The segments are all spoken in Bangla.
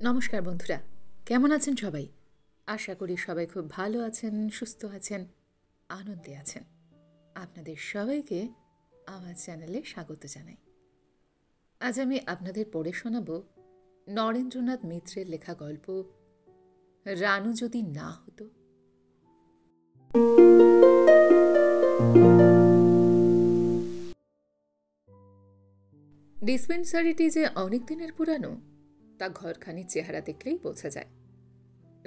নমস্কার বন্ধুরা, কেমন আছেন সবাই? আশা করি সবাই খুব ভালো আছেন, সুস্থ আছেন, আনন্দে আছেন। আপনাদের সবাইকে আমার চ্যানেলে স্বাগত জানাই। আজ আমি আপনাদের পড়ে শোনাব নরেন্দ্রনাথ মিত্রের লেখা গল্প রানু যদি না হতো। ডিসপেন্সারিটি যে অনেক দিনের পুরানো তা ঘরখানির চেহারা দেখলেই বোঝা যায়।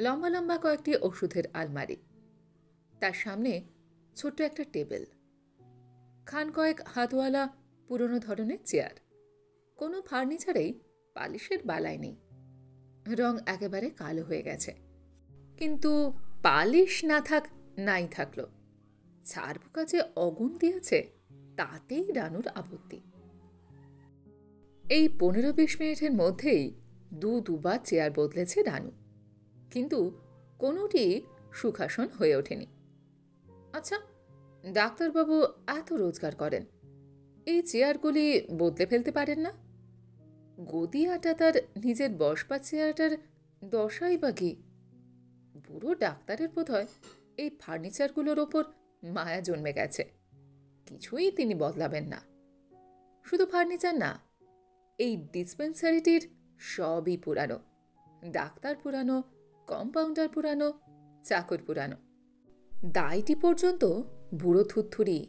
লম্বা লম্বা কয়েকটি ওষুধের আলমারি, তার সামনে ছোট্ট একটা টেবিল, খান কয়েক হাতওয়ালা পুরনো ধরনের চেয়ার, কোনো ফার্নিচারেই পালিশের বালাই নেই, রং একেবারে কালো হয়ে গেছে। কিন্তু পালিশ না থাক নাই থাকলো, ছাড়পোকা যে অগুন দিয়েছে তাতেই রানুর আপত্তি। এই 15-20 মিনিটের মধ্যেই দুবার চেয়ার বদলেছে রানু, কিন্তু কোনোটি সুখাসন হয়ে ওঠেনি। আচ্ছা, ডাক্তারবাবু এত রোজগার করেন, এই চেয়ারগুলি বদলে ফেলতে পারেন না? গদি আটা তার নিজের বসবার চেয়ারটার দশাই বা কি? বুড়ো ডাক্তারের বোধহয় এই ফার্নিচারগুলোর ওপর মায়া জন্মে গেছে, কিছুই তিনি বদলাবেন না। শুধু ফার্নিচার না, এই ডিসপেন্সারিটির সবই পুরানো। ডাক্তার পুরানো, কম্পাউন্ডার পুরানো, চাকর পুরানো, দায়টি পর্যন্ত বুড়ো থুতথুরি।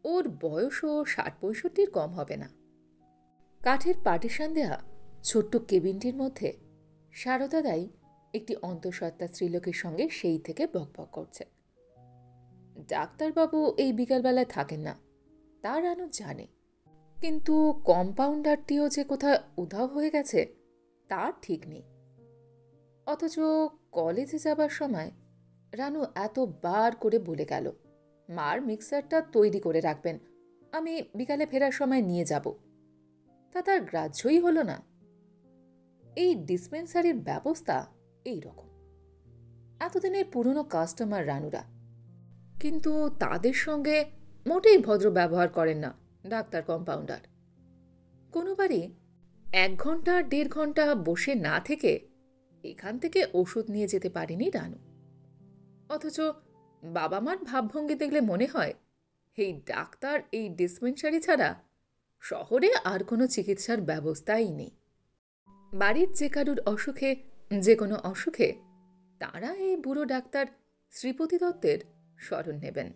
ওর বয়সও 60-65 কম হবে না। কাঠের পার্টিশন দেয়া ছোট্ট কেবিনটির মধ্যে সারদা দাই একটি অন্তঃসত্ত্বা স্ত্রীলোকের সঙ্গে সেই থেকে বকবক করছে। ডাক্তারবাবু এই বিকালবেলায় থাকেন না, তা রানু জানে, কিন্তু কম্পাউন্ডারটিও যে কোথায় উধাও হয়ে গেছে তার ঠিক নেই। অথচ কলেজে যাবার সময় রানু এতবার করে বলে গেল, মার মিক্সারটা তৈরি করে রাখবেন, আমি বিকালে ফেরার সময় নিয়ে যাব। তা তার গ্রাহ্যই হলো না। এই ডিসপেন্সারির ব্যবস্থা এই রকম। এতদিনের পুরনো কাস্টমার রানুরা, কিন্তু তাদের সঙ্গে মোটেই ভদ্র ব্যবহার করেন না ডাক্তার কম্পাউন্ডার। কোনোবারই 1 ঘন্টা 1.5 ঘন্টা বসে না থেকে এখান থেকে ওষুধ নিয়ে যেতে পারেনি রানু। অথচ বাবা মার ভাবভঙ্গি দেখলে মনে হয় এই ডাক্তার এই ডিসপেন্সারি ছাড়া শহরে আর কোনো চিকিৎসার ব্যবস্থাই নেই। বাড়ির যে কারুর অসুখে, যে কোনো অসুখে তাঁরা এই বুড়ো ডাক্তার শ্রীপতি দত্তের শরণ নেবেন।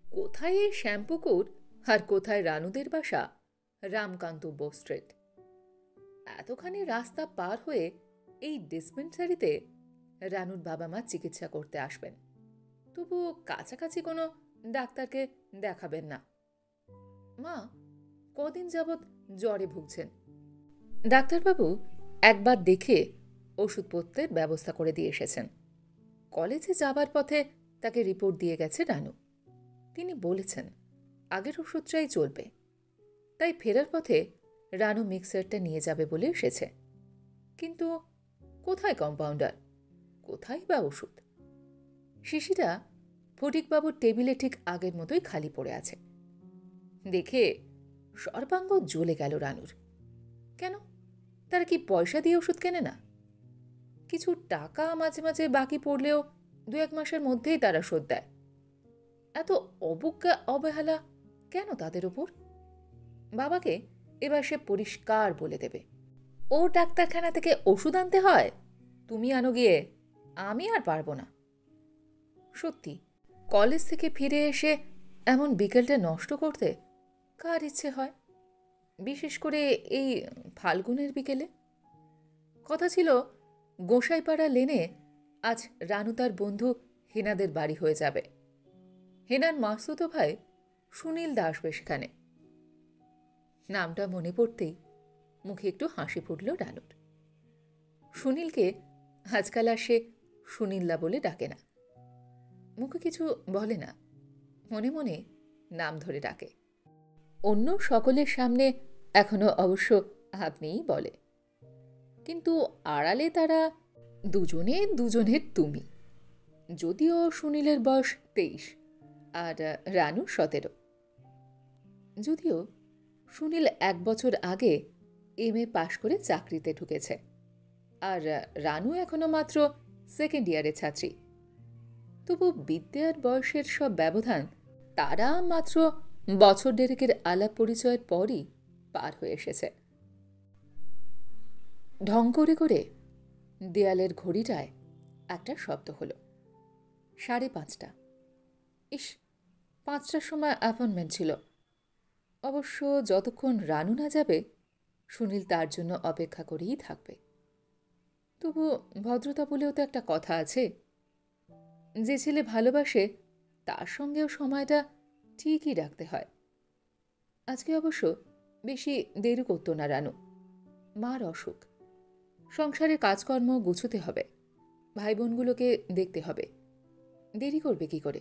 কোথায় এই শ্যাম্পুকুর আর কোথায় রানুদের বাসা রামকান্ত বোস স্ট্রিট। এতখানি রাস্তা পার হয়ে এই ডিসপেন্সারিতে রানুর বাবা মা চিকিৎসা করতে আসবেন, তবু কাছাকাছি কোনো ডাক্তারকে দেখাবেন না। মা কদিন যাবৎ জ্বরে ভুগছেন। ডাক্তারবাবু একবার দেখে ওষুধপত্রের ব্যবস্থা করে দিয়ে এসেছেন। কলেজে যাবার পথে তাকে রিপোর্ট দিয়ে গেছে রানু। তিনি বলেছেন আগের ওষুধটাই চলবে, তাই ফেরার পথে রানু মিক্সারটা নিয়ে যাবে বলে এসেছে। কিন্তু কোথায় কম্পাউন্ডার, কোথায় বা ওষুধ? শিশিটা ফটিকবাবুর টেবিলে ঠিক আগের মতোই খালি পড়ে আছে। দেখে সর্বাঙ্গ জ্বলে গেল রানুর। কেন, তারা কি পয়সা দিয়ে ওষুধ কেনে না? কিছু টাকা মাঝে মাঝে বাকি পড়লেও 2-1 মাসের মধ্যেই তারা শোধ দেয়। এত অবজ্ঞা অবহেলা কেন তাদের ওপর? বাবাকে এবার সে পরিষ্কার বলে দেবে, ও ডাক্তারখানা থেকে ওষুধ আনতে হয়, তুমি আনো গিয়ে, আমি আর পারবো না। সত্যি, কলেজ থেকে ফিরে এসে এমন বিকেলটা নষ্ট করতে কার ইচ্ছে হয়? বিশেষ করে এই ফাল্গুনের বিকেলে। কথা ছিল গোসাইপাড়া লেনে আজ রানু তার বন্ধু হেনাদের বাড়ি হয়ে যাবে। হেনার মাসুতো ভাই সুনীল দাস আসবে সেখানে। নামটা মনে পড়তেই মুখে একটু হাসি ফুটল রানুর। সুনীলকে আজকাল আর সে সুনীলদা বলে ডাকে না, মুখে কিছু বলে না, মনে মনে নাম ধরে ডাকে। অন্য সকলের সামনে এখনো অবশ্য আপনিই বলে, কিন্তু আড়ালে তারা দুজনে দুজনের তুমি। যদিও সুনীলের বয়স 23 আর রানু 17। যদিও সুনীল 1 বছর আগে MA পাশ করে চাকরিতে ঢুকেছে, আর রানু এখনো মাত্র সেকেন্ড ইয়ারের ছাত্রী। তবু বিদ্যার বয়সের সব ব্যবধান তারা মাত্র বছর দেড়েকের আলাপ পরিচয়ের পরই পার হয়ে এসেছে। ঢং করে করে দেয়ালের ঘড়িটায় একটা শব্দ হলো। 5:30। ইস, 5টার সময় অ্যাপয়েন্টমেন্ট ছিল। অবশ্য যতক্ষণ রানু না যাবে সুনীল তার জন্য অপেক্ষা করেই থাকবে। তবু ভদ্রতা বলেও তো একটা কথা আছে। যে ছেলে ভালোবাসে তার সঙ্গেও সময়টা ঠিকই রাখতে হয়। আজকে অবশ্য বেশি দেরি করতো না রানু। মার অসুখ, সংসারের কাজকর্ম গুছোতে হবে, ভাই বোনগুলোকে দেখতে হবে, দেরি করবে কি করে?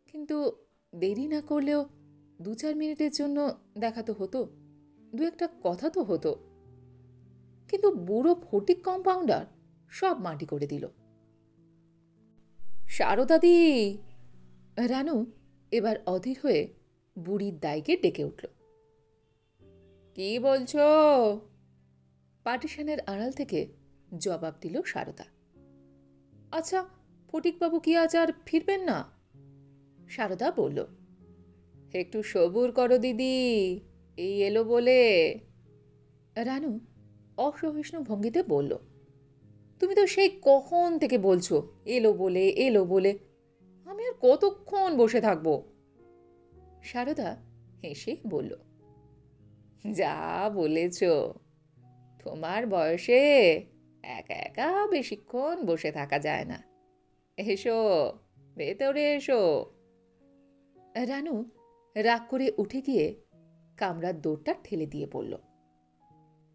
কিন্তু দেরি না করলেও 2-4 মিনিটের জন্য দেখা তো হতো, দু একটা কথা তো হতো। কিন্তু বুড়ো ফটিক কম্পাউন্ডার সব মাটি করে দিল। সারদাদি! রানু এবার অধীর হয়ে বুড়ির দাইকে ডেকে উঠল। কি বলছো? পার্টিশনের আড়াল থেকে জবাব দিল সারদা। আচ্ছা, ফটিকবাবু কি আজ আর ফিরবেন না? সারদা বলল, একটু সবুর করো দিদি, এই এলো বলে। রানু অসহিষ্ণু ভঙ্গিতে বলল, তুমি তো সেই কখন থেকে বলছো এলো বলে এলো বলে, আমি আর কতক্ষণ বসে থাকবো? সারদা হেসে বলল, যা বলেছ, তোমার বয়সে একা একা বেশিক্ষণ বসে থাকা যায় না। এসো, ভেতরে এসো। রানু রাগ করে উঠে গিয়ে কামরার দৌড়টা ঠেলে দিয়ে বলল,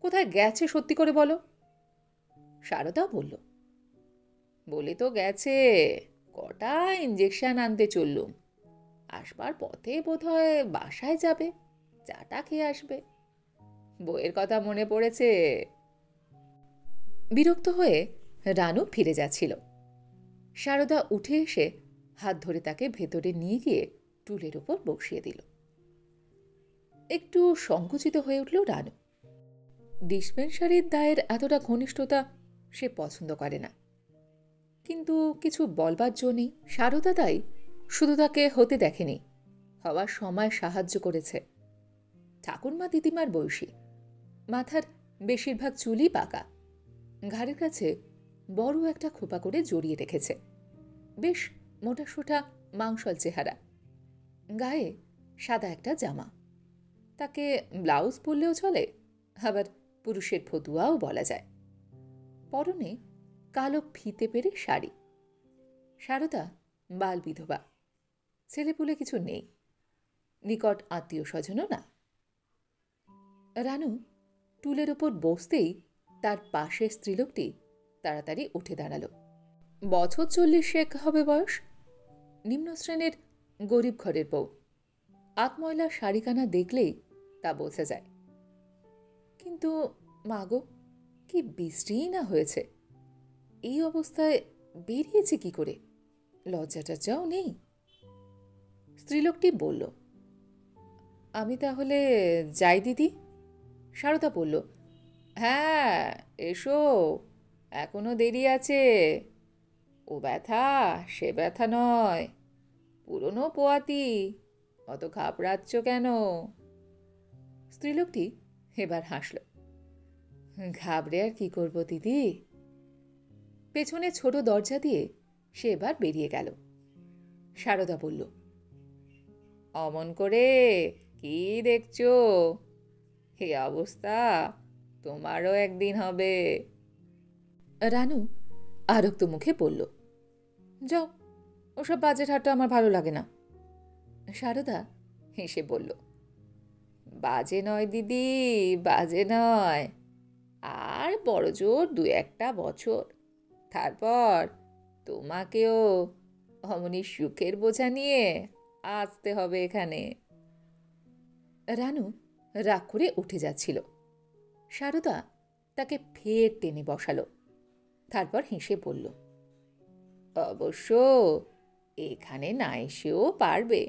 কোথায় গেছে সত্যি করে বলো? সারদা বলল, বলে তো গেছে কটা ইঞ্জেকশন আনতে চললুম, আসবার পথে বোধহয় বাসায় যাবে, চাটা খেয়ে আসবে। বইয়ের কথা মনে পড়েছে। বিরক্ত হয়ে রানু ফিরে যাচ্ছিল। সারদা উঠে এসে হাত ধরে তাকে ভেতরে নিয়ে গিয়ে টুলের উপর বসিয়ে দিল। একটু সংকুচিত হয়ে উঠল রানু। ডিসপেন্সারির দায়ের এতটা ঘনিষ্ঠতা সে পছন্দ করে না, কিন্তু কিছু বলবার জো নেই। সারদা তাই শুধু তাকে হতে দেখেনি, হওয়ার সময় সাহায্য করেছে। ঠাকুরমা দিদিমার বয়সী, মাথার বেশিরভাগ চুলই পাকা, ঘাড়ের কাছে বড় একটা খোপা করে জড়িয়ে রেখেছে। বেশ মোটাসোটা মাংসল চেহারা, গায়ে সাদা একটা জামা, তাকে ব্লাউজ পরলেও চলে, আবার পুরুষের ফতুয়াও বলা যায়। পরনে কালো ফিতে পেরে শাড়ি। সারদা বাল বিধবা, ছেলেপুলে কিছু নেই, নিকট আত্মীয় স্বজনও না। রানু টুলের ওপর বসতেই তার পাশের স্ত্রীলোকটি তাড়াতাড়ি উঠে দাঁড়াল। বছর 40 হবে বয়স, নিম্ন শ্রেণীর গরিব ঘরের বউ। আতময়লা শাড়িখানা দেখলেই তা বোঝা যায়। কিন্তু মাগো, কি বিশ্রী না হয়েছে! এই অবস্থায় বেরিয়েছে কি করে? লজ্জা টজ্জাও নেই। স্ত্রীলোকটি বলল, আমি তাহলে যাই দিদি। সারদা বলল, হ্যাঁ এসো, এখনো দেরি আছে। ও ব্যথা সে ব্যথা নয়, পুরনো পোয়াতি, অত ঘাবড়াচ্ছ কেন? স্ত্রীলোকটি এবার হাসল। ঘাবড়ে আর কি করব দিদি? পেছনে ছোট দরজা দিয়ে সে এবার বেরিয়ে গেল। সারদা বলল, অমন করে কি দেখছো? এই অবস্থা তোমারও একদিন হবে। রানু আরক্ত মুখে বলল, যাও, ওসব বাজে ঠাট্টা আমার ভালো লাগে না। সারদা হেসে বলল, বাজে নয় দিদি, বাজে নয়, আর বড় জোর 2-1 বছর, তারপর তোমাকেও অমনি সুখের বোঝা নিয়ে আসতে হবে এখানে। রানু রাগ করে উঠে যাচ্ছিল। সারদা তাকে ফের টেনে বসালো, তারপর হেসে বলল, অবশ্য এখানে না এসেও পারবে,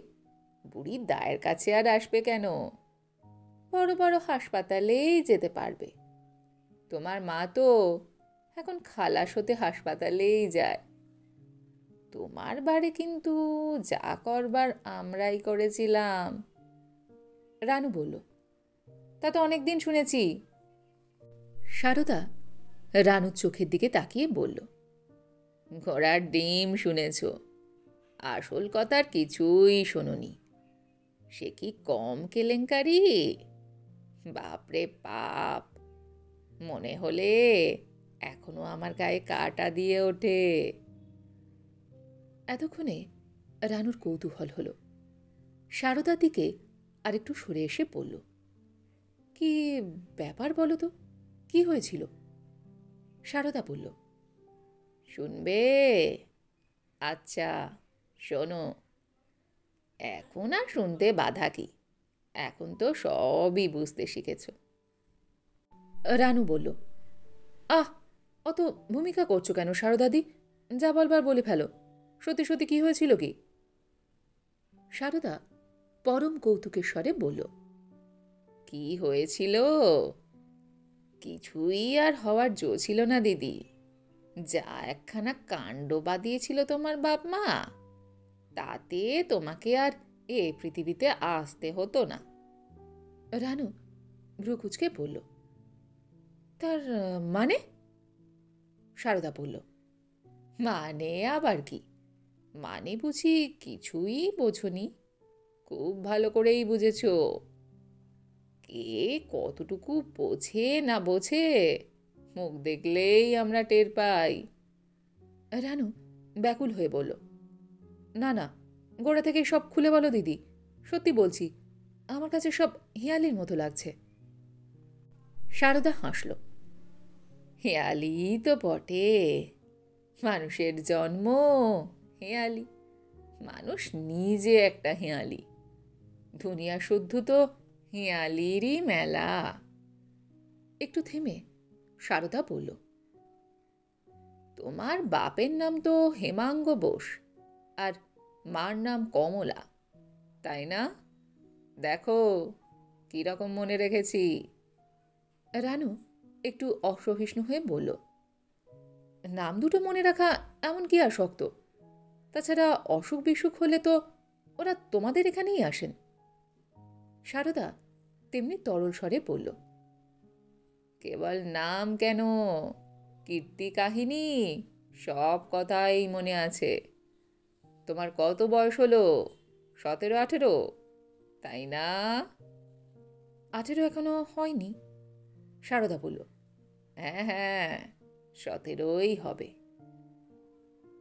বুড়ির দায়ের কাছে আর আসবে কেন? বড় বড় হাসপাতালেই যেতে পারবে। তোমার মা তো এখন খালাস হতে হাসপাতালেই যায়। তোমার বাড়ি কিন্তু যা করবার আমরাই করেছিলাম। রানু বলল, তা তো অনেকদিন শুনেছি। সারদা রানুর চোখের দিকে তাকিয়ে বলল, ঘোড়ার ডিম শুনেছ, আসল কথার কিছুই শোনোনি। সে কি কম কেলেঙ্কারি? বাপরে বাপ, মনে হলে এখনো আমার গায়ে কাঁটা দিয়ে ওঠে। এতক্ষণে রানুর কৌতূহল হলো। সারদার দিকে আরেকটু সরে এসে বলল, কি ব্যাপার বলো তো, কি হয়েছিল? সারদা বলল, শুনবে? আচ্ছা শোনো। এখন আর শুনতে বাধা কি, এখন তো সবই বুঝতে শিখেছ। রানু বলল, আহ, অত ভূমিকা করছো কেন সারদাদি? যা বলবার বলে ফেলো। সত্যি সত্যি কি হয়েছিল কি? সারদা পরম কৌতুকের স্বরে বলল, কি হয়েছিল? কিছুই আর হওয়ার জো ছিল না দিদি। যা একখানা কাণ্ড বাদিয়েছিল তোমার বাপ মা, তাতে তোমাকে আর এ পৃথিবীতে আসতে হতো না। রানু ভ্রু কুঁচকে বলল, তার মানে? সারদা বলল, মানে আবার কি? মানে বুঝি কিছুই বোঝনি? খুব ভালো করেই বুঝেছ। কে কতটুকু বোঝে না বোঝে মুখ দেখলেই আমরা টের পাই। রানু ব্যাকুল হয়ে বলল, না না, গোড়া থেকে সব খুলে বলো দিদি, সত্যি বলছি, আমার কাছে সব হেয়ালির মতো লাগছে। সারদা হাসল, হেয়ালি তো বটে, মানুষের জন্ম হেয়ালি, মানুষ নিজে একটা হেয়ালি, দুনিয়া শুদ্ধ তো হেয়ালিরই মেলা। একটু থেমে সারদা বলল, তোমার বাপের নাম তো হেমাঙ্গ বোস, আর মার নাম কমলা, তাই না? দেখো কিরকম মনে রেখেছি। রানু একটু অসহিষ্ণু হয়ে বলল, নাম দুটো মনে রাখা এমন কি আর শক্ত? তাছাড়া অসুখ বিসুখ হলে তো ওরা তোমাদের এখানেই আসেন। সারদা তেমনি তরল স্বরে বলল, কেবল নাম কেন, কীর্তি কাহিনী সব কথাই মনে আছে। তোমার কত বয়স হলো? 17-18, তাই না? 18 এখনো হয়নি। সারদা বলল, হ্যাঁ হ্যাঁ, 17ই হবে।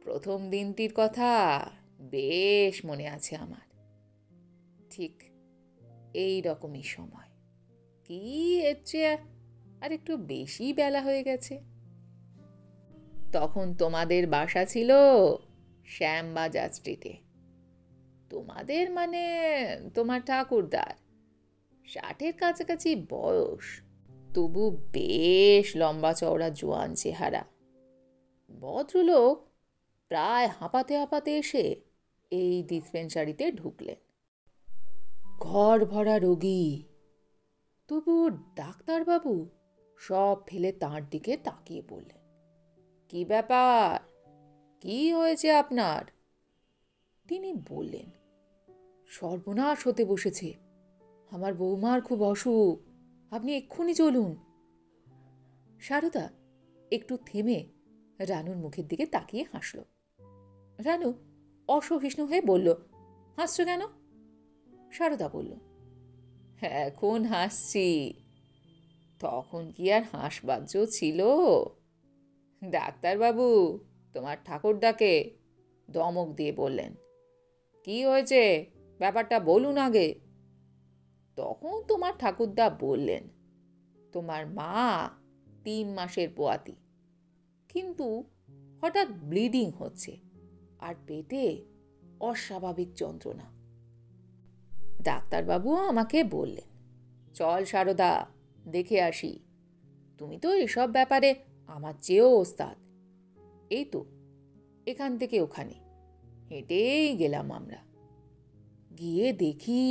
প্রথম দিনটির কথা বেশ মনে আছে আমার। ঠিক এই রকমই সময়, কি এর চেয়ে আর একটু বেশি বেলা হয়ে গেছে। তখন তোমাদের বাসা ছিল শ্যামবাজার স্ট্রিটে। তোমাদের মানে তোমার ঠাকুরদার 60-এর কাছাকাছি বয়স, তবু বেশ লম্বা চওড়া জোয়ান চেহারা। ভদ্রলোক প্রায় হাঁপাতে হাঁপাতে এসে এই ডিসপেন্সারিতে ঢুকলেন। ঘর ভরা রোগী, তবু ডাক্তারবাবু সব ফেলে তাঁর দিকে তাকিয়ে বললেন, কি ব্যাপার, কি হয়েছে আপনার? তিনি বললেন, সর্বনাশ হতে বসেছে, আমার বৌমার খুব অসুখ, আপনি এক্ষুনি চলুন। সারদা একটু থেমে রানুর মুখের দিকে তাকিয়ে হাসল। রানু অসহিষ্ণু হয়ে বলল, হাসছ কেন? সারদা বলল, এখন হাসছি, তখন কি আর হাসবাজ্য ছিল? ডাক্তারবাবু তোমার ঠাকুরদাকে ধমক দিয়ে বললেন, কি হয়েছে ব্যাপারটা বলুন আগে। তখন তোমার ঠাকুরদা বললেন, তোমার মা 3 মাসের পোয়াতি, কিন্তু হঠাৎ ব্লিডিং হচ্ছে আর পেটে অস্বাভাবিক যন্ত্রণা। ডাক্তারবাবু আমাকে বললেন, চল সারদা, দেখে আসি, তুমি তো এসব ব্যাপারে আমার চেয়েও ওস্তাদ। এই তো এখান থেকে ওখানে হেঁটেই গেলাম আমরা। গিয়ে দেখি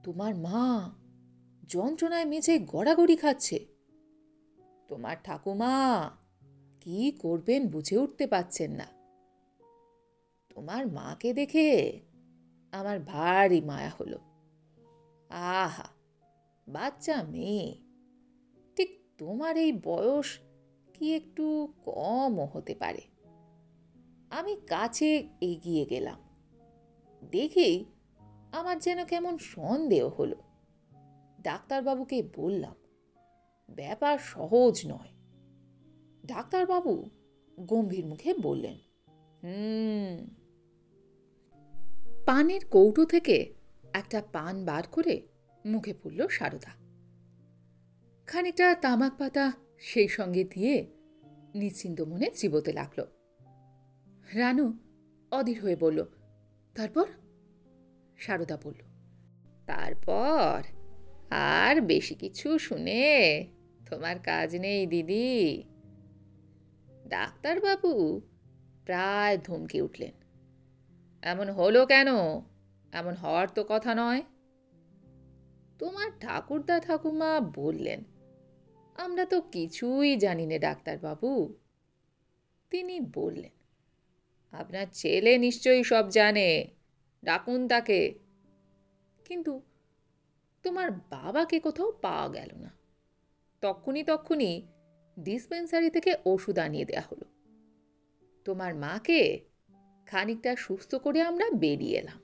তোমার মা যন্ত্রণায় মেঝে গড়াগড়ি খাচ্ছে। তোমার ঠাকুমা কি করবেন বুঝে উঠতে পারছেন না। তোমার মাকে দেখে আমার ভারী মায়া হলো। আহা, বাচ্চা মেয়ে, ঠিক তোমার এই বয়স কি একটু কমও হতে পারে। আমি কাছে এগিয়ে গেলাম, দেখেই আমার যেন কেমন সন্দেহ হলো। ডাক্তারবাবুকে বললাম, ব্যাপার সহজ নয়। ডাক্তারবাবু গম্ভীর মুখে বললেন, পানের কৌটো থেকে একটা পান বার করে মুখে পুরল সারদা। খানিকটা তামাক পাতা সেই সঙ্গে দিয়ে নিশ্চিন্ত মনে চিবোতে লাগল। রানু অধীর হয়ে বলল, তারপর? সারদা বলল, তারপর আর বেশি কিছু শুনে তোমার কাজ নেই দিদি। ডাক্তারবাবু প্রায় ধমকে উঠলেন, এমন হলো কেন? এমন হওয়ার তো কথা নয়। তোমার ঠাকুরদা ঠাকুমা বললেন, আমরা তো কিছুই জানি না ডাক্তারবাবু। তিনি বললেন, আপনার ছেলে নিশ্চয়ই সব জানে, ডাকুন তাকে। কিন্তু তোমার বাবাকে কোথাও পাওয়া গেল না। তক্ষুনি ডিসপেন্সারি থেকে ওষুধ আনিয়ে দেয়া হলো। তোমার মাকে খানিকটা সুস্থ করে আমরা বেরিয়ে এলাম।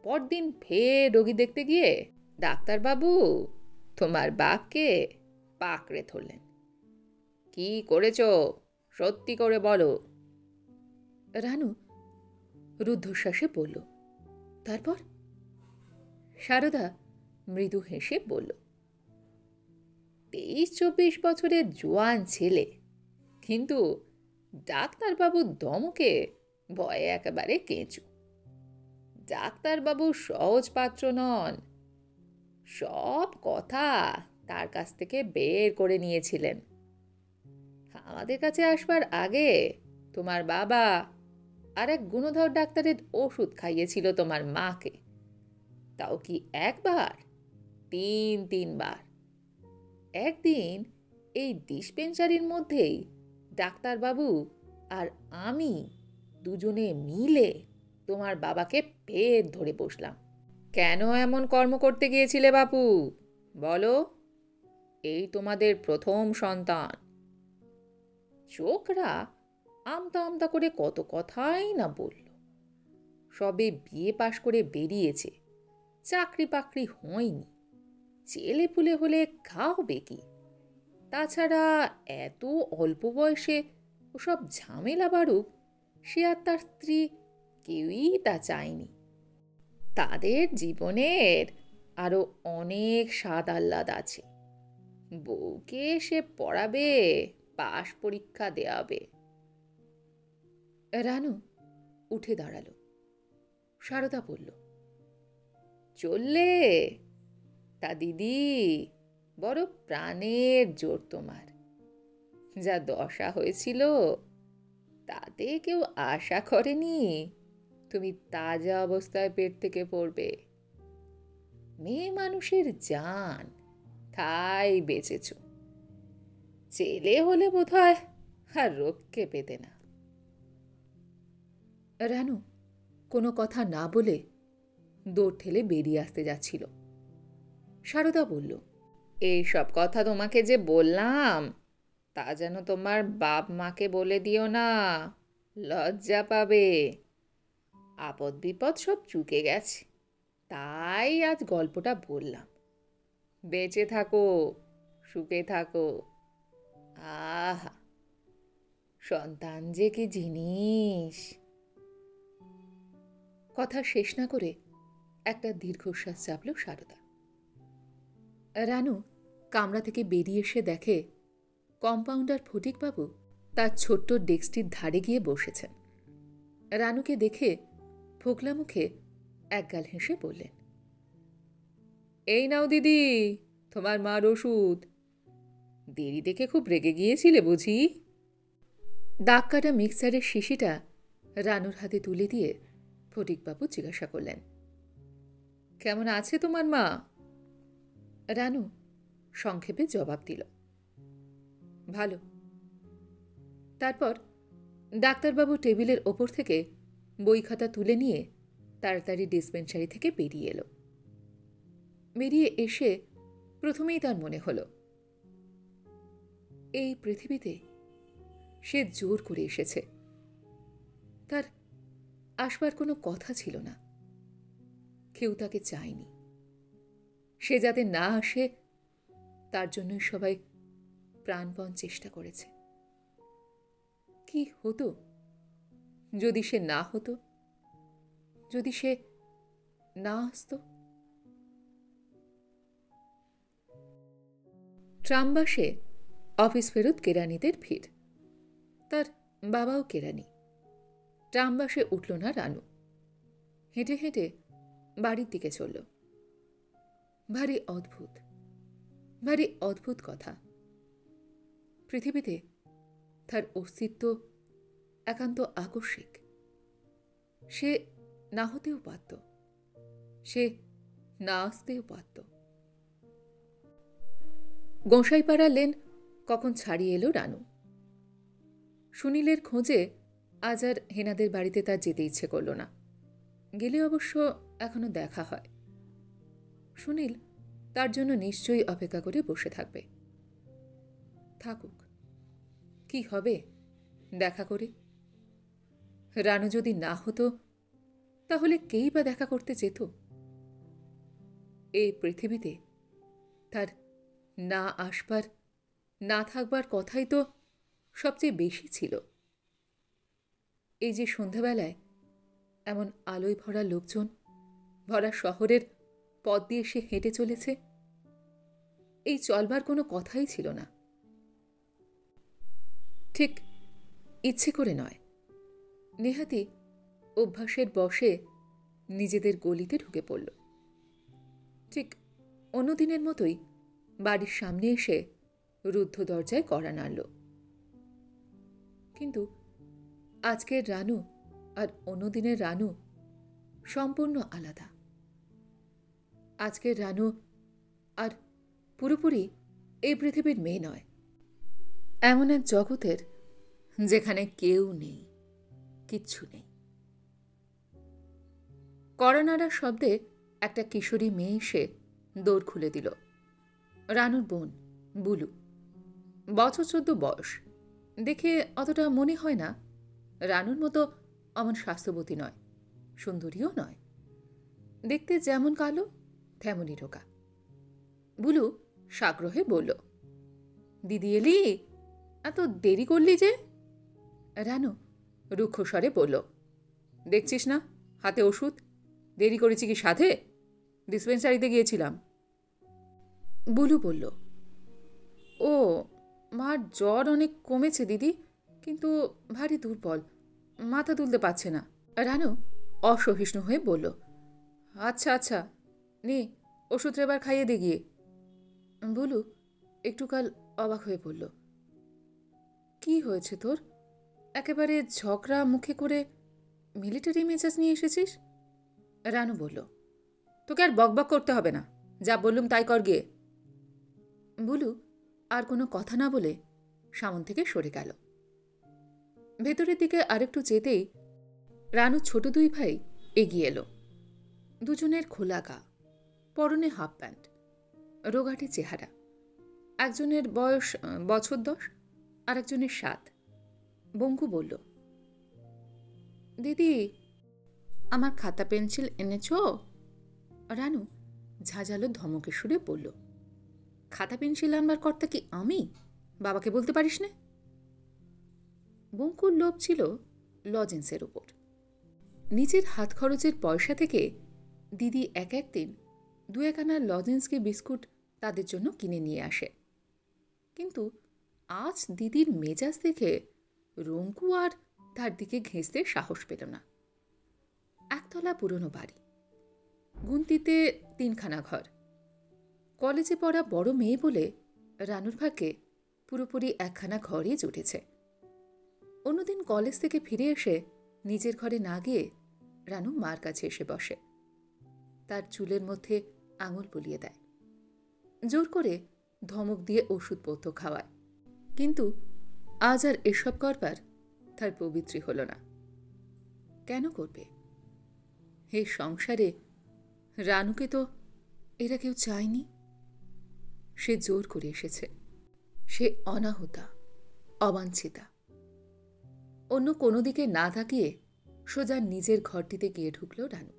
পরদিন ফের রোগী দেখতে গিয়ে ডাক্তারবাবু তোমার বাপকে পাকড়ে ধরলেন। কি করেছ সত্যি করে বলো। রানু রুদ্ধশ্বাসে বলল, তারপর? সারদা মৃদু হেসে বলল, 23-24 বছরের জোয়ান ছেলে, কিন্তু ডাক্তারবাবুর ধমকে ভয়ে একেবারে কেঁচু। ডাক্তারবাবু সহজ পাত্র নন। সব কথা তার কাছ থেকে বের করে নিয়েছিলেন। আমাদের কাছে আসবার আগে তোমার বাবা আর এক গুণধর ডাক্তারের ওষুধ খাইয়েছিল তোমার মাকে। তাও কি একবার, 3-3 বার। একদিন এই ডিসপেন্সারির মধ্যেই ডাক্তারবাবু আর আমি দুজনে মিলে তোমার বাবাকে পেট ধরে বসলাম। কেন এমন কর্ম করতে গিয়েছিলে বাপু বলো? এই তোমাদের প্রথম সন্তান। চোখরা আমতা আমতা করে কত কথাই না বলল। সবে বিয়ে পাশ করে বেরিয়েছে, চাকরি বাকরি হয়নি, ছেলে পুলে হলে খাওয়াবে কি? তাছাড়া এত অল্প বয়সে ওসব ঝামেলা বাড়ুক সে আর তার স্ত্রী কেউই তা চায়নি। তাদের জীবনের আরো অনেক স্বাদ আহ্লাদ আছে। বউকে সে পড়াবে, পাশ পরীক্ষা দেওয়াবে। রানু উঠে দাঁড়ালো। সারদা বলল, চললে? তা দিদি, বড় প্রাণের জোর তোমার। যা দশা হয়েছিল তাতে কেউ আশা করেনি তুমি তাজা অবস্থায় পেট থেকে পড়বে। মেয়ে মানুষের জান, তাই বেঁচেছ। ছেলে হলে বোধহয় আর রক্ষে পেতে না। রানু কোনো কথা না বলে দৌড় ঠেলে বেরিয়ে আসতে যাচ্ছিল। সারদা বলল, এইসব কথা তোমাকে যে বললাম তা যেন তোমার বাপ মাকে বলে দিও না, লজ্জা পাবে। আপদ বিপদ সব চুকে গেছে, তাই আজ গল্পটা বললাম। বেঁচে থাকো, সুখে থাকো। আহা, সন্তান যে কি জিনিস। কথা শেষ না করে একটা দীর্ঘশ্বাস চাপল সারদা। রানু কামরা থেকে বেরিয়ে এসে দেখে কম্পাউন্ডার ফটিকবাবু তার ছোট্ট ডেস্কটির ধারে গিয়ে বসেছেন। রানুকে দেখে ফোকলা মুখে একগাল হেসে বললেন, এই নাও দিদি তোমার মার ওষুধ। দেরি দেখে খুব রেগে গিয়েছিলে বুঝি? দাগ কাটা মিক্সারের শিশিটা রানুর হাতে তুলে দিয়ে ফটিকবাবু জিজ্ঞাসা করলেন, কেমন আছে তোমার মা? রানু সংক্ষেপে জবাব দিল, ভালো। তারপর ডাক্তারবাবু টেবিলের ওপর থেকে বই খাতা তুলে নিয়ে তাড়াতাড়ি ডিসপেন্সারি থেকে বেরিয়ে এলো। বেরিয়ে এসে প্রথমেই তার মনে হলো এই পৃথিবীতে সে জোর করে এসেছে। তার আসবার কোনো কথা ছিল না, কেউ তাকে চায়নি। সে যাতে না আসে তার জন্যই সবাই প্রাণপণ চেষ্টা করেছে। কি হতো যদি সে না হতো, যদি সে না আসতো? ট্রামবাসে অফিস ফেরত কেরানিদের ভিড়। তার বাবাও কেরানি। ট্রামবাসে উঠল না রানু। হেঁটে হেঁটে বাড়ির দিকে চলল। ভারী অদ্ভুত, ভারী অদ্ভুত কথা। পৃথিবীতে তার অস্তিত্ব একান্ত আকস্মিক। সে না হতেও পারত, সে না আসতেও পারত। গোঁসাইপাড়া লেন কখন ছাড়িয়ে এলো রানু। সুনীলের খোঁজে আজ আর হেনাদের বাড়িতে তার যেতে ইচ্ছে করল না। গেলে অবশ্য এখনো দেখা হয়। সুনীল তার জন্য নিশ্চয়ই অপেক্ষা করে বসে থাকবে। থাকুক, কি হবে দেখা করে? রানু যদি না হতো তাহলে কেই বা দেখা করতে যেত? এই পৃথিবীতে তার না আসবার, না থাকবার কথাই তো সবচেয়ে বেশি ছিল। এই যে সন্ধ্যাবেলায় এমন আলোয় ভরা লোকজন ভরা শহরের পথ দিয়ে সে হেঁটে চলেছে, এই চলবার কোনো কথাই ছিল না। ঠিক ইচ্ছে করে নয়, নেহাতি অভ্যাসের বশে নিজেদের গলিতে ঢুকে পড়ল। ঠিক অন্যদিনের মতোই বাড়ির সামনে এসে রুদ্ধ দরজায় কড়া নাড়ল। কিন্তু আজকের রানু আর অন্যদিনের রানু সম্পূর্ণ আলাদা। আজকের রানু আর পুরোপুরি এই পৃথিবীর মেয়ে নয়। এমন এক জগতের যেখানে কেউ নেই, কিচ্ছু নেই। কড়া নাড়ার শব্দে একটা কিশোরী মেয়ে এসে দৌড় খুলে দিল। রানুর বোন বুলু। বছর 14 বয়স। দেখে অতটা মনে হয় না। রানুর মতো অমন স্বাস্থ্যবতী নয়, সুন্দরীও নয়। দেখতে যেমন কালো তেমনই রোগা। বুলু সাগ্রহে বলল, দিদি এলি? এত দেরি করলি যে? রানু রুক্ষস্বরে বলল, দেখছিস না হাতে ওষুধ? দেরি করেছি কি সাধে? ডিসপেন্সারিতে গিয়েছিলাম। বুলু বলল, ও, মার জ্বর অনেক কমেছে দিদি, কিন্তু ভারী দুর্বল, মাথা তুলতে পারছে না। রানু অসহিষ্ণু হয়ে বলল, আচ্ছা আচ্ছা, নে ওষুধটা এবার খাইয়ে দে গিয়ে। বুলু একটুকাল অবাক হয়ে বলল, কি হয়েছে তোর? একেবারে ঝগড়া মুখে করে মিলিটারি মেজাজ নিয়ে এসেছিস? রানু বলল, তোকে আর বকবক করতে হবে না, যা বললুম তাই কর গিয়ে। বুলু আর কোনো কথা না বলে সামন থেকে সরে গেল। ভেতরের দিকে আরেকটু যেতেই রানু ছোট দুই ভাই এগিয়ে এলো। দুজনের খোলা গা, পরনে হাফ প্যান্ট, রোগাটে চেহারা। একজনের বয়স বছর 10, আর একজনের 7। বঙ্কু বলল, দিদি আমার খাতা পেন্সিল এনেছ? রানু ঝাঁঝালো ধমকের সুরে বলল, খাতা পেন্সিল আনবার কর্তা কি আমি? বাবাকে বলতে পারিস না? বঙ্কুর লোভ ছিল লজেন্সের উপর। নিজের হাত খরচের পয়সা থেকে দিদি এক একদিন 2-1 আনা লজেন্সকে বিস্কুট তাদের জন্য কিনে নিয়ে আসে। কিন্তু আজ দিদির মেজাজ দেখে রঙ্কু আর তার দিকে ঘেঁষতে সাহস পেল না। একতলা পুরনো বাড়ি, গুনতিতে 3খানা ঘর। কলেজে পড়া বড় মেয়ে বলে রানুর ভাগ্যে পুরোপুরি 1খানা ঘরই জুটেছে। অন্যদিন কলেজ থেকে ফিরে এসে নিজের ঘরে না গিয়ে রানু মার কাছে এসে বসে। তার চুলের মধ্যে আঙুল বুলিয়ে দেয়, জোর করে ধমক দিয়ে ওষুধপত্র খাওয়ায়। কিন্তু আজ আর এসব করবার তার পবিত্রী হল না। কেন করবে? হে সংসারে রানুকে তো এরা কেউ চায়নি। সে জোর করে এসেছে। সে অনাহুতা, অবাঞ্ছিতা। অন্য কোনো দিকে না তাকিয়ে সোজা নিজের ঘরটিতে গিয়ে ঢুকল রানু।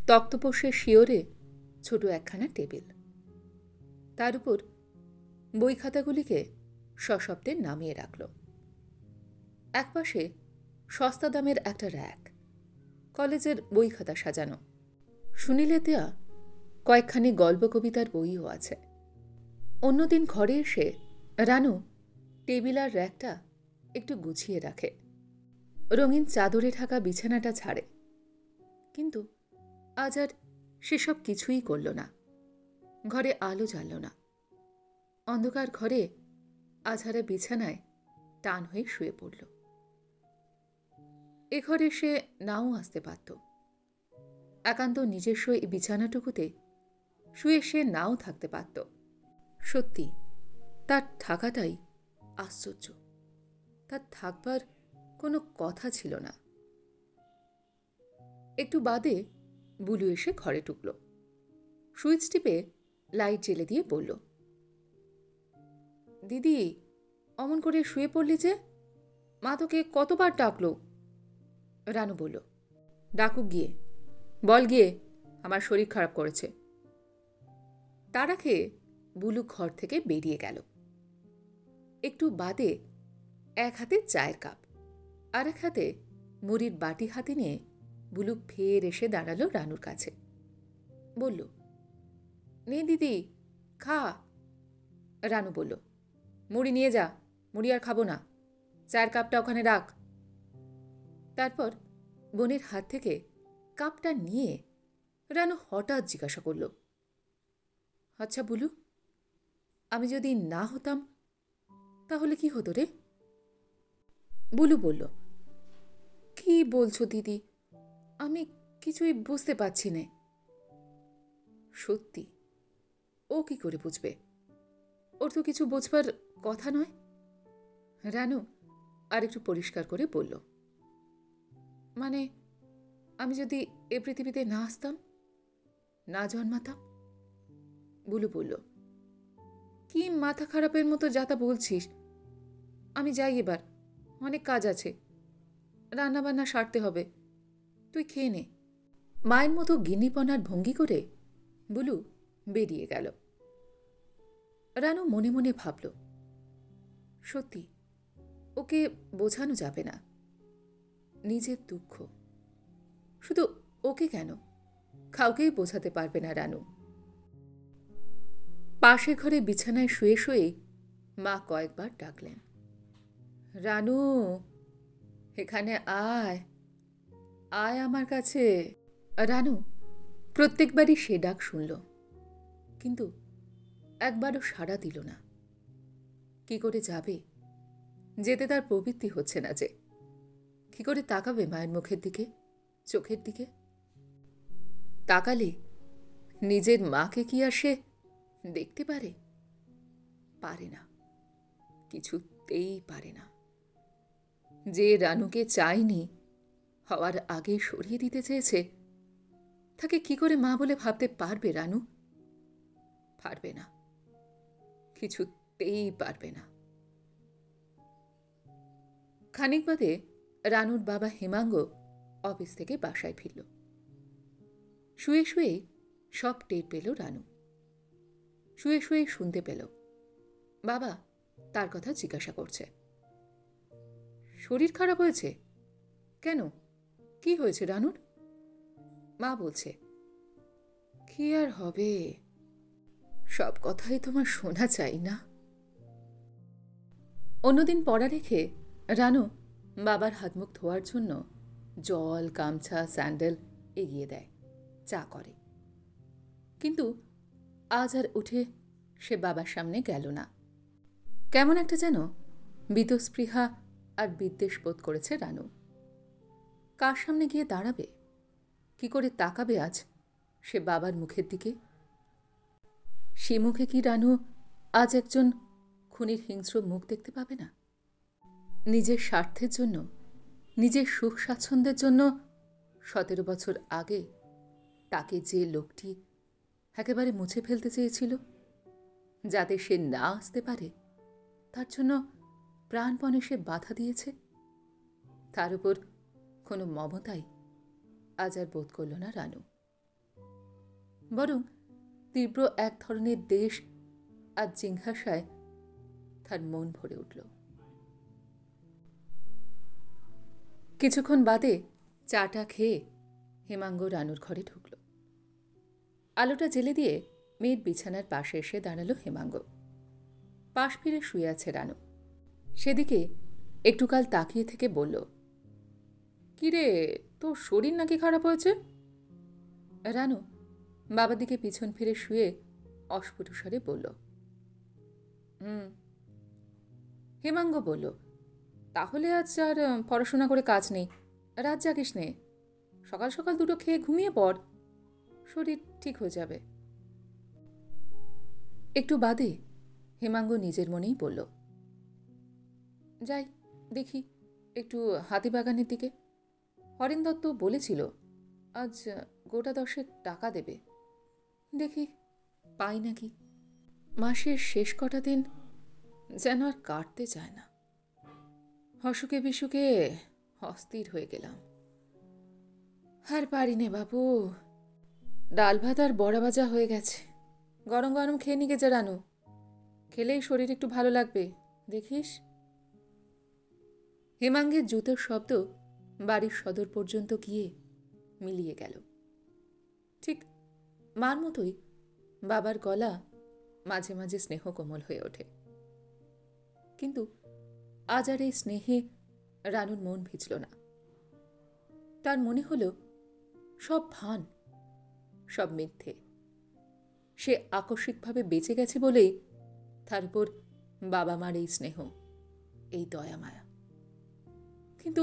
তক্তপোষের শিওরে ছোট একখানা টেবিল, তার উপর বই খাতাগুলিকে সশব্দে নামিয়ে রাখল। একপাশে সস্তা দামের একটা র্যাক, কলেজের বই খাতা সাজানো। সুনীলের দেয়া কয়েকখানি গল্প কবিতার বইও আছে। অন্যদিন ঘরে এসে রানু টেবিল আর র্যাকটা একটু গুছিয়ে রাখে, রঙিন চাদরে ঢাকা বিছানাটা ছাড়ে। কিন্তু আজ আর সেসব কিছুই করল না। ঘরে আলো জ্বালল না। অন্ধকার ঘরে আঝারে বিছানায় টান হয়ে শুয়ে পড়ল। এ ঘরে সে নাও আসতে পারত। একান্ত নিজস্ব এই বিছানাটুকুতে শুয়ে সে নাও থাকতে পারত। সত্যি তার থাকাটাই আশ্চর্য। তার থাকবার কোনো কথা ছিল না। একটু বাদে বুলু এসে ঘরে ঢুকল। সুইচ টিপে লাইট জ্বেলে দিয়ে বলল, দিদি, অমন করে শুয়ে পড়লি যে? মা তোকে কতবার ডাকল? রানু বলল, ডাকুক গিয়ে, বল গিয়ে আমার শরীর খারাপ করেছে। তাড়া খেয়ে বুলু ঘর থেকে বেরিয়ে গেল। একটু বাদে এক হাতে চায়ের কাপ আর এক হাতে মুড়ির বাটি হাতে নিয়ে বুলু ফের এসে দাঁড়ালো রানুর কাছে। বলল, নে দিদি, খা। রানু বলল, মুড়ি নিয়ে যা, মুড়ি আর খাবো না, চায়ের কাপটা ওখানে রাখ। তারপর বোনের হাত থেকে কাপটা নিয়ে রানু হঠাৎ জিজ্ঞাসা করল, আচ্ছা বুলু, আমি যদি না হতাম তাহলে কি হতো রে? বুলু বলল, কি বলছো দিদি, আমি কিছুই বুঝতে পারছি না। সত্যি ও কি করে বুঝবে? ওর তো কিছু বুঝবার কথা নয়। রানু আর একটু পরিষ্কার করে বলল, মানে আমি যদি এ পৃথিবীতে না আসতাম, না জন্মাতাম। বুলু বলল, কি মাথা খারাপের মতো যাতা বলছিস? আমি যাই এবার, অনেক কাজ আছে, রান্নাবান্না সারতে হবে, তুই খেয়ে নে। মায়ের মতো গিন্নিপনার ভঙ্গি করে বুলু বেরিয়ে গেল। রানু মনে মনে ভাবল, সত্যি ওকে বোঝানো যাবে না। নিজের দুঃখ শুধু ওকে কেন, কাউকেই বোঝাতে পারবে না রানু। পাশের ঘরে বিছানায় শুয়ে শুয়ে মা কয়েকবার ডাকলেন, রানু, এখানে আয়, আয় আমার কাছে। রানু প্রত্যেকবারই সে ডাক শুনল, কিন্তু একবারও সাড়া দিল না। কি করে যাবে? যেতে তার প্রবৃত্তি হচ্ছে না যে। কি করে তাকাবে মায়ের মুখের দিকে, চোখের দিকে? তাকালে নিজের মাকে কি আর সে দেখতে পারে? পারে না, কিছুতেই পারে না। যে রানুকে চায়নি, হওয়ার আগে সরিয়ে দিতে চেয়েছে, তাকে কি করে মা বলে ভাবতে পারবে রানু? পারবে না, কিছুতেই পারবে না। খানিক বাদে রানুর বাবা হেমাঙ্গ অফিস থেকে বাসায় ফিরল। শুয়ে শুয়ে সব টের পেল রানু। শুয়ে শুয়ে শুনতে পেল বাবা তার কথা জিজ্ঞাসা করছে, শরীর খারাপ হয়েছে কেন? কি হয়েছে রানুর? মা বলছে, কি আর হবে, সব কথাই তোমার শোনা চাই না। অন্যদিন পড়া রেখে রানু বাবার হাত মুখ ধোয়ার জন্য জল, গামছা, স্যান্ডেল এগিয়ে দেয়, চা করে। কিন্তু আজ আর উঠে সে বাবার সামনে গেল না। কেমন একটা যেন বীতস্পৃহা আর বিদ্বেষ বোধ করেছে রানু। কার সামনে গিয়ে দাঁড়াবে? কি করে তাকাবে আজ সে বাবার মুখের দিকে? সে মুখে কি রানু আজ একজন খুনির হিংস্র মুখ দেখতে পাবে না? নিজের স্বার্থের জন্য, নিজের সুখ স্বাচ্ছন্দ্যের জন্য 17 বছর আগে তাকে যে লোকটি একেবারে মুছে ফেলতে চেয়েছিল, যাতে সে না আসতে পারে, তার জন্য প্রাণপণে সে বাধা দিয়েছে, তার উপর কোনো মমতাই আজ আর বোধ করল না রানু। বরং তীব্র এক ধরনের দেশ আর জিজ্ঞাসায় তার মন ভরে উঠল। কিছুক্ষণ বাদে চাটা খেয়ে হেমাঙ্গ রানুর ঘরে ঢুকল। আলোটা জেলে দিয়ে মেয়ের বিছানার পাশে এসে দাঁড়ালো হেমাঙ্গ। পাশ ফিরে শুয়ে আছে রানু। সেদিকে একটুকাল তাকিয়ে থেকে বলল, কিরে, তোর শরীর নাকি খারাপ হয়েছে? রানু বাবার দিকে পিছন ফিরে শুয়ে অস্ফুট স্বরে বলল, হেমাঙ্গ বলল, তাহলে আজ আর পড়াশোনা করে কাজ নেই, রাত জাগিস নে, সকাল সকাল দুটো খেয়ে ঘুমিয়ে পড়, শরীর ঠিক হয়ে যাবে। একটু বাদে হেমাঙ্গ নিজের মনেই বলল, যাই দেখি একটু হাতিবাগানের দিকে। হরেন দত্ত বলেছিল আজ গোটা 10 টাকা দেবে, দেখি পাই নাকি। মাসের শেষ কটা দিন যেন আর কাটতে চায় না। অসুখে বিসুখে অস্থির হয়ে গেলাম। আর পারি নে বাবু, ডাল ভাত আর বড়া ভাজা হয়ে গেছে, গরম গরম খেয়ে নিকে যা রানু, খেলেই শরীর একটু ভালো লাগবে, দেখিস। হেমাঙ্গের জুতোর শব্দ বাড়ির সদর পর্যন্ত গিয়ে মিলিয়ে গেল। ঠিক মার মতোই বাবার গলা মাঝে মাঝে স্নেহ কোমল হয়ে ওঠে। কিন্তু আজ আর এই স্নেহে রানুর মন ভিজল না। তার মনে হল সব ভান, সব মিথ্যে। সে আকস্মিকভাবে বেঁচে গেছে বলেই তার উপর বাবা মার এই স্নেহ, এই দয়া মায়া। কিন্তু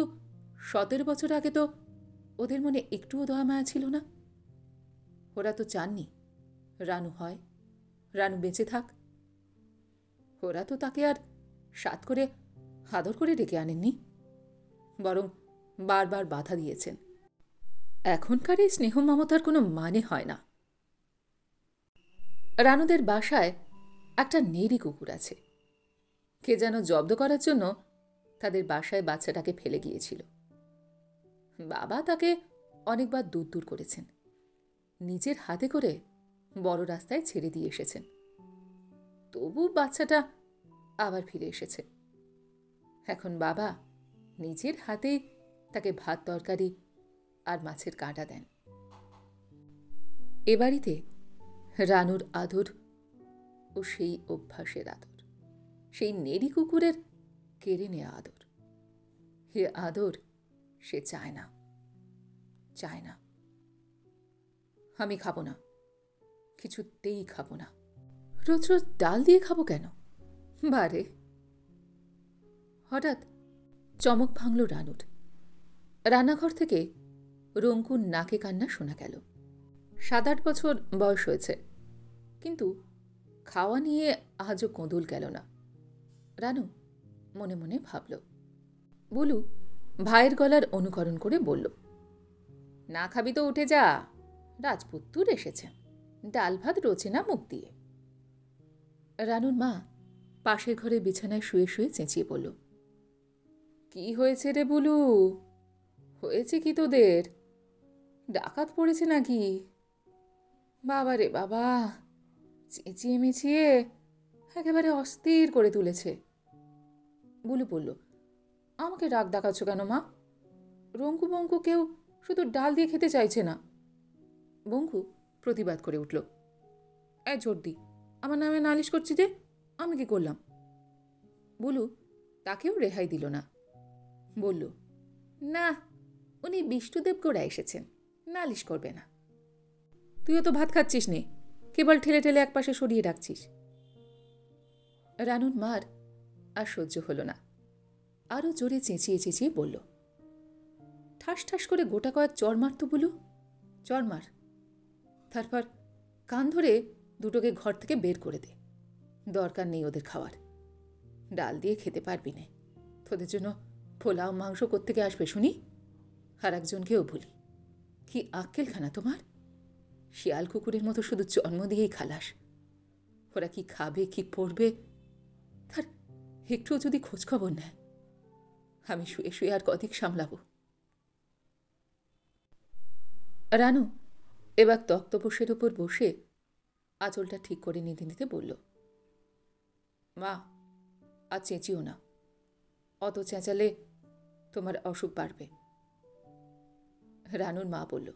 17 বছর আগে তো ওদের মনে একটুও দয়া মায়া ছিল না। ওরা তো চাননি রানু হয়, রানু বেঁচে থাক। ওরা তো তাকে আর সাত করে আদর করে ডেকে আনেননি, বরং বারবার বাধা দিয়েছেন। এখনকার এই স্নেহ মমতার কোনো মানে হয় না। রানুদের বাসায় একটা নেড়ি কুকুর আছে। কে যেন জব্দ করার জন্য তাদের বাসায় বাচ্চাটাকে ফেলে গিয়েছিল। বাবা তাকে অনেকবার দূর দূর করেছেন, নিজের হাতে করে বড় রাস্তায় ছেড়ে দিয়ে এসেছেন। তবু বাচ্চাটা আবার ফিরে এসেছে। এখন বাবা নিজের হাতেই তাকে ভাত তরকারি আর মাছের কাঁটা দেন। এ বাড়িতে রানুর আদর ও সেই অভ্যাসের আদর, সেই নেড়ি কুকুরের কেড়ে নেয়া আদর, এ আদর সে চায় না, চায় না। আমি খাবো না, কিছুতেই খাবো না। রোজ রোজ ডাল দিয়ে খাবো কেন? বারে। হঠাৎ চমক ভাঙল রানুর। রান্নাঘর থেকে রঙ্কুর নাকে কান্না শোনা গেল। 7-8 বছর বয়স হয়েছে, কিন্তু খাওয়া নিয়ে আজও কোঁদুল গেল না। রানু মনে মনে ভাবল। বুলু ভাইয়ের গলার অনুকরণ করে বলল, না খাবি তো উঠে যা, রাজপুত্তুর এসেছেন, ডাল ভাত রোচে না মুখ দিয়ে। রানুর মা পাশের ঘরে বিছানায় শুয়ে শুয়ে চেঁচিয়ে বলল, কি হয়েছে রে বুলু? হয়েছে কি তোদের? ডাকাত পড়েছে নাকি? বাবা রে বাবা, চেঁচিয়ে মেচিয়ে একেবারে অস্থির করে তুলেছে। বুলু বলল, আমাকে রাগ দেখাচ্ছ কেন মা? রঙ্কু বঙ্কু কেউ শুধু ডাল দিয়ে খেতে চাইছে না। বঙ্কু প্রতিবাদ করে উঠল, এই জর্দি, আমার নামে নালিশ করছি যে, আমি কি করলাম? বুলু তাকেও রেহাই দিল না, বলল, না, উনি বিষ্ণুদেব গোড়া এসেছেন, নালিশ করবে না। তুইও তো ভাত খাচ্ছিস নে, কেবল ঠেলে ঠেলে একপাশে সরিয়ে রাখছিস। রানুর মার আর সহ্য হল না, আরও জোরে চেঁচিয়ে চেঁচিয়ে বলল, ঠাস ঠাস করে গোটা কয়েক চড় মার তো বুলু, চড় মার। তারপর কান ধরে দুটোকে ঘর থেকে বের করে দে, দরকার নেই ওদের খাওয়ার, ডাল দিয়ে খেতে পারবি না। তোদের জন্য পোলাও মাংস কোত্থেকে আসবে শুনি? আর একজনকেও ভুলি। কি আক্কেলখানা তোমার! শিয়াল কুকুরের মতো শুধু জন্ম দিয়েই খালাস। ওরা কি খাবে, কি পড়বে, তার একটুও যদি খোঁজখবর নেয়, আমি শুয়ে শুয়ে আর কদিক সামলাবো। রানু এবার তক্তপোষের ওপর বসে আঁচলটা ঠিক করে নিতে নিতে বলল, মা, আর চেঁচিও না। অত চেঁচালে তোমার অসুখ বাড়বে। রানুর মা বলল,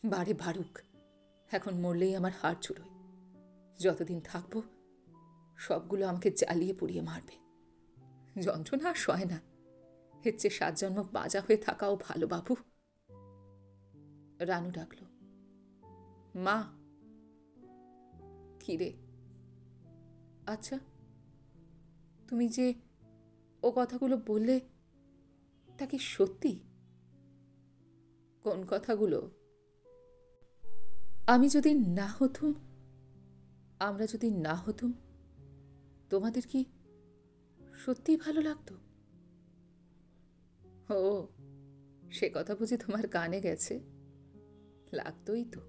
বাড়ে বাড়ুক, এখন মরলেই আমার হাড় চুড়োয়। যতদিন থাকবো সবগুলো আমাকে জ্বালিয়ে পুড়িয়ে মারবে। যন্ত্রণা আর সয় না। এর চেয়ে 7 জন্ম বাজা হয়ে থাকাও ভালো বাবু। রানু ডাকল, মা। কি রে? আচ্ছা, তুমি যে ও কথাগুলো বললে তা কি সত্যি? কোন কথাগুলো? আমি যদি না হতুম, আমরা যদি না হতুম, তোমাদের কি সত্যিই ভালো লাগতো? ও, সে কথা বুঝি তোমার কানে গেছে? লাগতোই তো,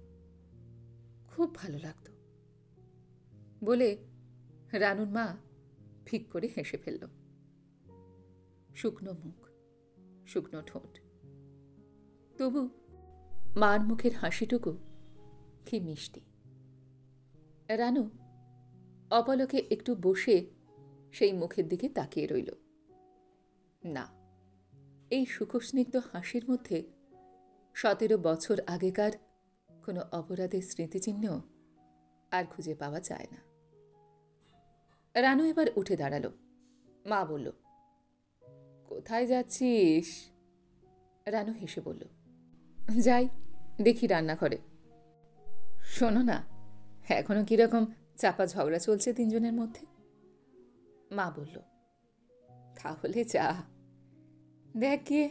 খুব ভালো লাগতো বলে রানুর মা ফিক করে হেসে ফেলল। শুকনো মুখ, শুকনো ঠোঁট, তবু মার মুখের হাসিটুকু কি মিষ্টি। রানু অপলকে একটু বসে সেই মুখের দিকে তাকিয়ে রইল। না, এই সুখস্নিগ্ধ হাসির মধ্যে 17 বছর আগেকার কোনো অপরাধের স্মৃতিচিহ্ন আর খুঁজে পাওয়া যায় না। রানু এবার উঠে দাঁড়াল। মা বলল, কোথায় যাচ্ছিস? রানু হেসে বলল, যাই দেখি রান্নাঘরে। শোনো না, এখনো কিরকম চাপা ঝগড়া চলছে 3 জনের মধ্যে? মা বলল, তাহলে যা, দেখ গিয়ে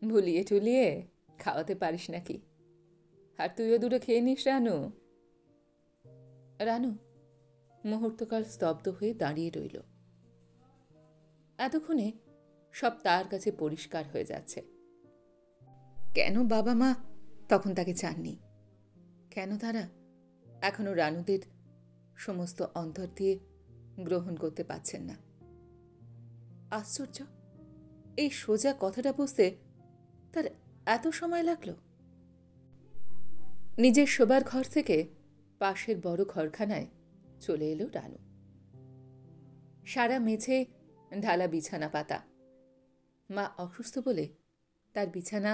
ভুলিয়ে টুলিয়ে খাওয়াতে পারিস নাকি। আর তুইও দুটো খেয়ে নিস রানু। রানু মুহূর্তকাল স্তব্ধ হয়ে দাঁড়িয়ে রইল। এতক্ষণে সব তার কাছে পরিষ্কার হয়ে যাচ্ছে। কেন বাবা মা তখন তাকে চাননি? কেন তারা এখনো রানুদের সমস্ত অন্তর দিয়ে গ্রহণ করতে পারছেন না? আশ্চর্য, এই সোজা কথাটা বুঝতে তার এত সময় লাগলো। নিজের শোবার ঘর থেকে পাশের বড় ঘরখানায় চলে এলো রানু। সারা মেঝে ঢালা বিছানা পাতা। মা অসুস্থ বলে তার বিছানা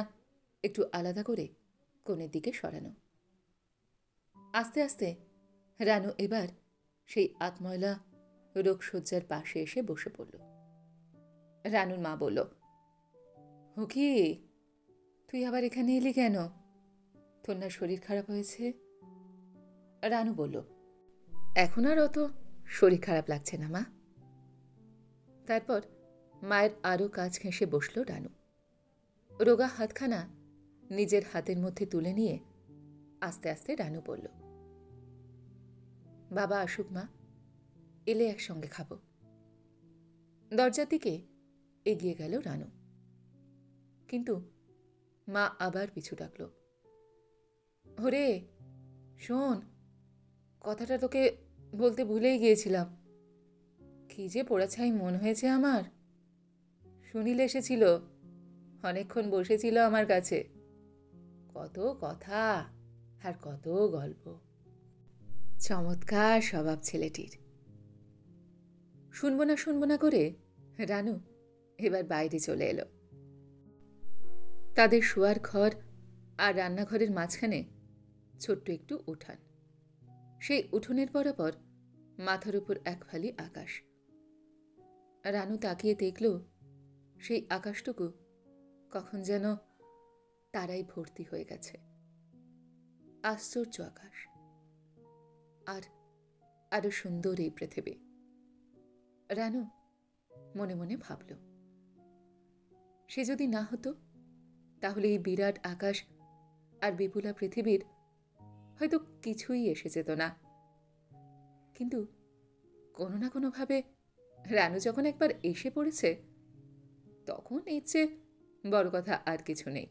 একটু আলাদা করে কোণের দিকে সরানো। আস্তে আস্তে রানু এবার সেই আতময়লা রোগশয্যার পাশে এসে বসে পড়ল। রানুর মা বলল, হুকি, তুই আবার এখানে এলি কেন? তোর না শরীর খারাপ হয়েছে? রানু বলল, এখন আর অত শরীর খারাপ লাগছে না মা। তারপর মায়ের আরও কাজ ঘেঁষে বসল রানু। রোগা হাতখানা নিজের হাতের মধ্যে তুলে নিয়ে আস্তে আস্তে রানু বলল, বাবা আসুক মা, এলে একসঙ্গে খাবো। দরজার দিকে এগিয়ে গেল রানু, কিন্তু মা আবার পিছু ডাকল, ওরে শোন, কথাটা তোকে বলতে ভুলেই গিয়েছিলাম। কি যে পোড়াছাই মন হয়েছে আমার। সুনীল এসেছিল, অনেকক্ষণ বসেছিল আমার কাছে। কত কথা আর কত গল্প। চমৎকার স্বভাব ছেলেটির। শুনবো না করে রানু এবার বাইরে চলে এলো। তাদের শোয়ার ঘর আর রান্নাঘরের মাঝখানে ছোট্ট একটু উঠান। সেই উঠোনের বরাবর মাথার উপর এক ফালি আকাশ। রানু তাকিয়ে দেখল সেই আকাশটুকু কখন যেন তারাই ভর্তি হয়ে গেছে। আশ্চর্য আকাশ, আর আরো সুন্দর এই পৃথিবী। রানু মনে মনে ভাবল, সে যদি না হতো তাহলে এই বিরাট আকাশ আর বিপুলা পৃথিবীর হয়তো কিছুই এসে যেত না। কিন্তু কোনো না কোনোভাবে রানু যখন একবার এসে পড়েছে, তখন এর চেয়ে বড় কথা আর কিছু নেই।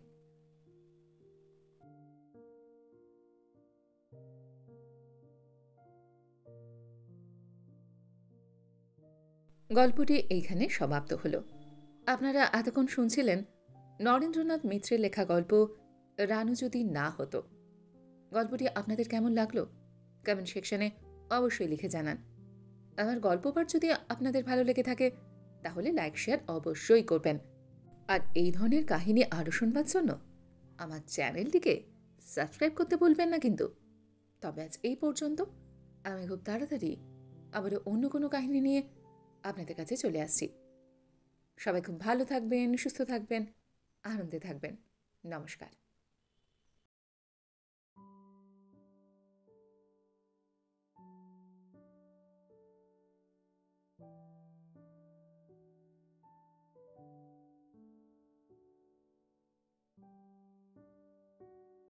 গল্পটি এইখানে সমাপ্ত হলো। আপনারা এতক্ষণ শুনছিলেন নরেন্দ্রনাথ মিত্রের লেখা গল্প রানু যদি না হতো। গল্পটি আপনাদের কেমন লাগলো কমেন্ট সেকশনে অবশ্যই লিখে জানান। আমার গল্প পাঠ যদি আপনাদের ভালো লেগে থাকে তাহলে লাইক শেয়ার অবশ্যই করবেন। আর এই ধরনের কাহিনী আরও শুনবার জন্য আমার চ্যানেলটিকে সাবস্ক্রাইব করতে ভুলবেন না কিন্তু। তবে আজ এই পর্যন্ত। আমি খুব তাড়াতাড়ি আবারও অন্য কোনো কাহিনী নিয়ে আপনাদের কাছে চলে আসছি। সবাই খুব ভালো থাকবেন, সুস্থ থাকবেন, আনন্দে থাকবেন। নমস্কার।